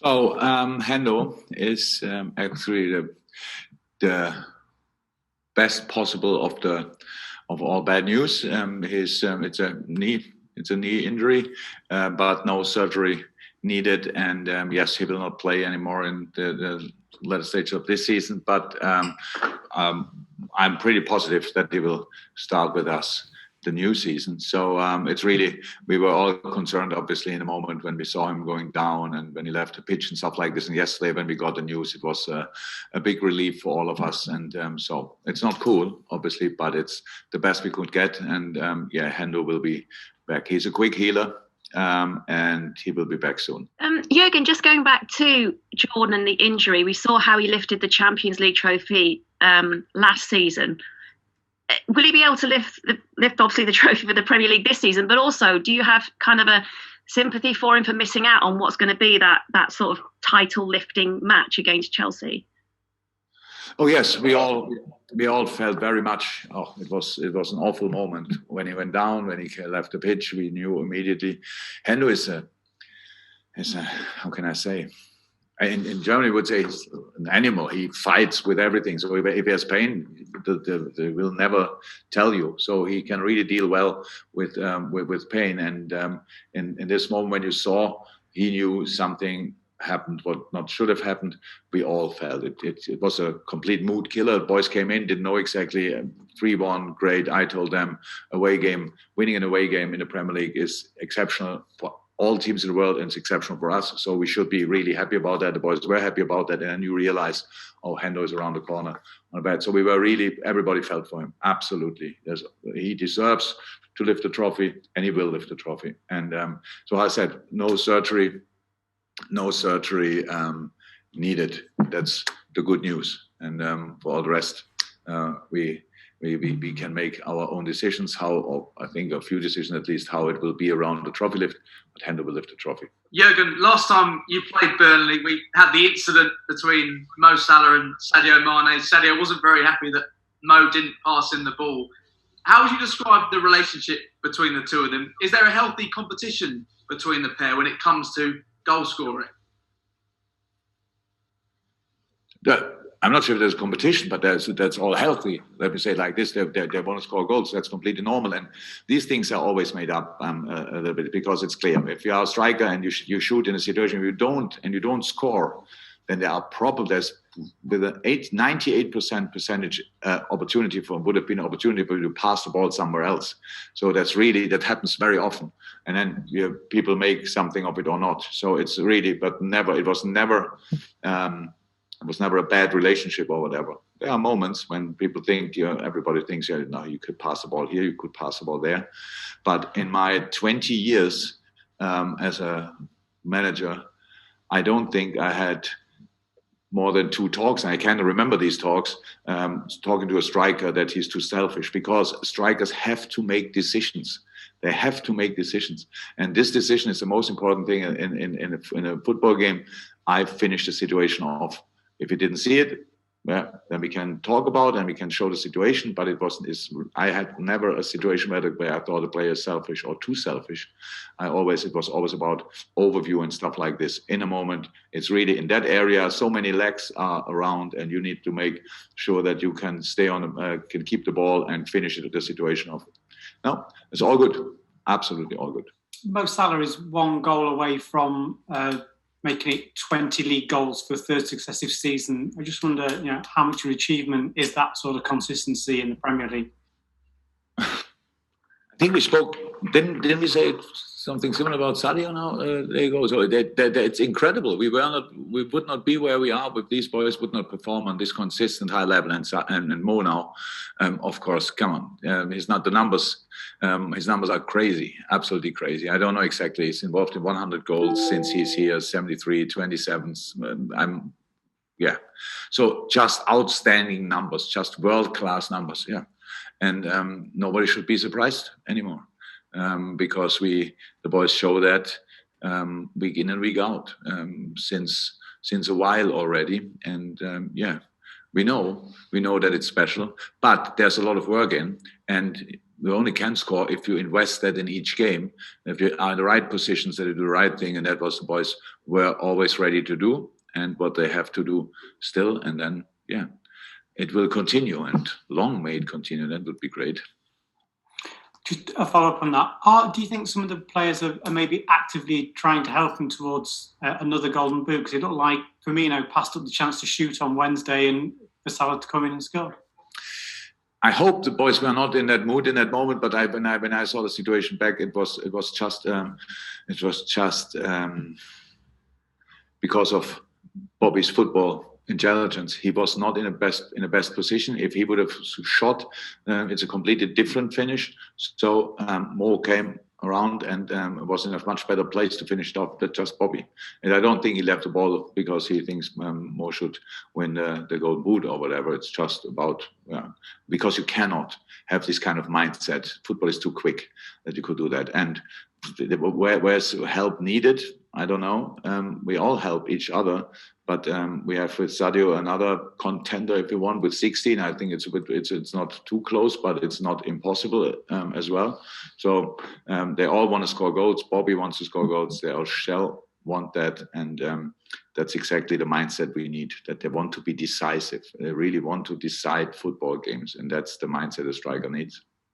So Hendo is actually the best possible of all bad news. His it's a knee injury, but no surgery needed. And yes, he will not play anymore in the latter stage of this season. But I'm pretty positive that he will start with us the new season. So it's really, we were all concerned, obviously, in the moment when we saw him going down and when he left the pitch and stuff like this. And yesterday, when we got the news, it was a big relief for all of us. And so it's not cool, obviously, but it's the best we could get. And Hendo will be back. He's a quick healer. And he will be back soon. Jurgen, just going back to Jordan and the injury, we saw how he lifted the Champions League trophy last season. Will he be able to lift obviously the trophy for the Premier League this season? But also, do you have kind of a sympathy for him for missing out on what's going to be that sort of title lifting match against Chelsea? Oh yes, we all felt very much. Oh, it was an awful moment when he went down, when he left the pitch. We knew immediately. Hendo is a how can I say? In Germany, would say he's an animal. He fights with everything. So if he has pain, they will never tell you. So he can really deal well with pain. And in this moment, when you saw, he knew something happened, what not should have happened. We all felt it. It was a complete mood killer. The boys came in, didn't know exactly. 3-1, great. I told them winning an away game in the Premier League is exceptional for all teams in the world, and it's exceptional for us. So we should be really happy about that. The boys were happy about that. And then you realize, Hendo is around the corner on the bed. So we were really, everybody felt for him. Absolutely. He deserves to lift the trophy, and he will lift the trophy. And so I said, no surgery needed. That's the good news. And for all the rest, we can make our own decisions, I think a few decisions at least, how it will be around the trophy lift, but Hendo will lift the trophy. Jurgen, last time you played Burnley, we had the incident between Mo Salah and Sadio Mane. Sadio wasn't very happy that Mo didn't pass in the ball. How would you describe the relationship between the two of them? Is there a healthy competition between the pair when it comes to goal scoring? I'm not sure if there's competition, but that's all healthy. Let me say it like this: they want to score goals. That's completely normal, and these things are always made up a little bit because it's clear. If you are a striker and you shoot in a situation where you don't score, then there are there's with an 98% percentage opportunity would have been an opportunity for you to pass the ball somewhere else. So that happens very often, and then people make something of it or not. So it's really, but never. It was never. It was never a bad relationship or whatever. There are moments when people think, everybody thinks, you could pass the ball here, you could pass the ball there. But in my 20 years as a manager, I don't think I had more than 2 talks, and I can't remember these talks, talking to a striker that he's too selfish, because strikers have to make decisions. They have to make decisions. And this decision is the most important thing in a football game. I finished the situation off. If you didn't see it, then we can talk about and we can show the situation. But I had never a situation where I thought the player is selfish or too selfish. It was always about overview and stuff like this. In a moment, it's really in that area. So many legs are around, and you need to make sure that you can can keep the ball and finish it, the situation off. No, it's all good. Absolutely all good. Mo Salah is 1 goal away from making it 20 league goals for a 3rd successive season. I just wonder, how much of an achievement is that sort of consistency in the Premier League? I think we spoke, didn't we say something similar about Sadio now? There you go. So it's incredible. We would not be where we are if these boys would not perform on this consistent high level. And Mo now, of course, come on. He's not the numbers. His numbers are crazy, absolutely crazy. I don't know exactly. He's involved in 100 goals since he's here, 73, 27. So just outstanding numbers, just world-class numbers, yeah. And nobody should be surprised anymore, because the boys show that week in and week out since a while already. And we know that it's special, but there's a lot of work in. And you only can score if you invest that in each game. If you are in the right positions, that you do the right thing, and that was the boys were always ready to do, and what they have to do still. And then, it will continue, and long may it continue. That would be great. Just a follow-up on that. Do you think some of the players are maybe actively trying to help him towards another golden boot? Because it looked like Firmino passed up the chance to shoot on Wednesday and for Salah to come in and score. I hope the boys were not in that mood in that moment, but when I saw the situation back, it was just because of Bobby's football intelligence. He was not in the best position. If he would have shot, it's a completely different finish. So Mo came around and was in a much better place to finish it off than just Bobby. And I don't think he left the ball because he thinks Mo should win the golden boot or whatever. It's just about because you cannot have this kind of mindset. Football is too quick that you could do that. And where's help needed? I don't know. We all help each other, but we have with Sadio another contender, if you want, with 16. I think it's not too close, but it's not impossible as well. So they all want to score goals. Bobby wants to score goals. They all shall want that, and that's exactly the mindset we need. That they want to be decisive. They really want to decide football games, and that's the mindset a striker needs.